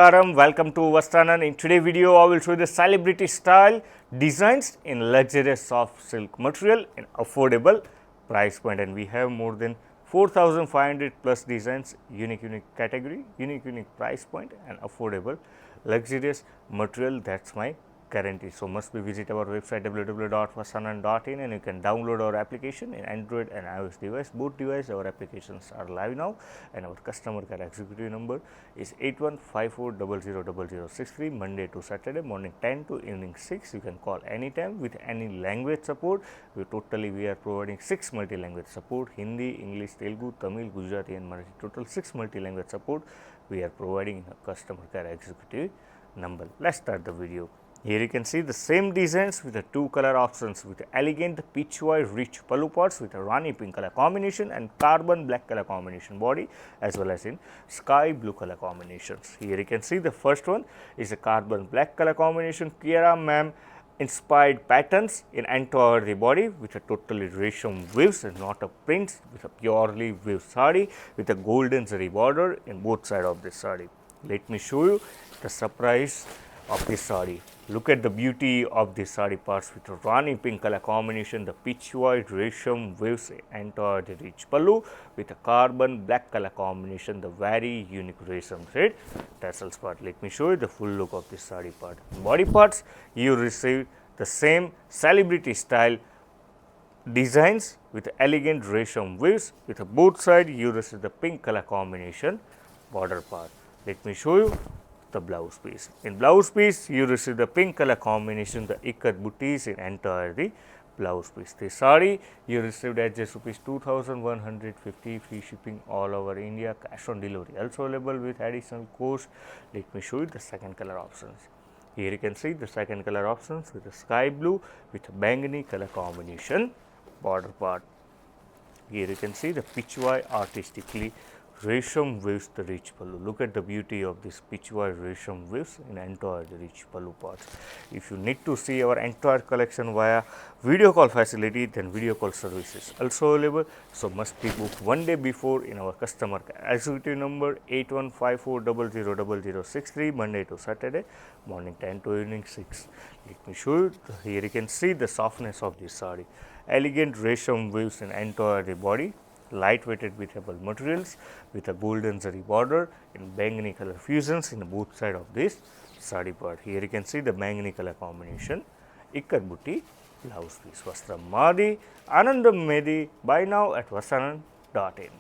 Welcome to Vastranand. In today's video, I will show you the celebrity style designs in luxurious soft silk material in affordable price point, and we have more than 4,500 plus designs, unique category, unique price point, and affordable luxurious material. That's my guarantee. So, must be visit our website www.vastranand.in, and you can download our application in Android and iOS device. Both devices our applications are live now, and our customer care executive number is 8154000063, Monday to Saturday morning 10 to evening 6. You can call anytime with any language support. We are providing 6 multi-language support: Hindi, English, Telugu, Tamil, Gujarati and Marathi. Total 6 multi-language support we are providing in a customer care executive number. Let's start the video. Here you can see the same designs with the two color options with elegant peach white rich pallu parts with a Rani pink color combination and carbon black color combination body, as well as in sky blue color combinations. Here you can see the first one is a carbon black color combination, Kiara ma'am inspired patterns in entire the body with a totally resham weaves and not a prints, with a purely weave saree with a golden zari border in both sides of this saree. Let me show you the surprise of this saree. Look at the beauty of this saree parts with a Rani pink color combination, the peach white resham waves enter the rich pallu with a carbon black color combination, the very unique resham thread tassels part. Let me show you the full look of this saree part. In body parts, you receive the same celebrity style designs with elegant resham waves with both sides you receive the pink color combination border part. Let me show you the blouse piece. In blouse piece, you receive the pink color combination, the Ikkat booties in entire the blouse piece. The saree you received at just rupees 2,150, free shipping all over India, cash on delivery also available with additional cost. Let me show you the second color options. Here you can see the second color options with the sky blue with a bangani color combination border part. Here you can see the peach white artistically resham waves the rich pallu. Look at the beauty of this peach white resham waves in entire the rich pallu parts. If you need to see our entire collection via video call facility, then video call service is also available. So, must be booked one day before in our customer executive number 8154000063, Monday to Saturday morning 10 to evening 6. Let me show you. Here you can see the softness of this saree. Elegant resham waves in entire the body, light weighted breathable materials with a golden zari border in bangani color fusions in both sides of this saree part. Here you can see the bangani color combination, Ikkat booty blouse piece. Vastram Madi, Anandam Medi. Buy now at vastranand.in.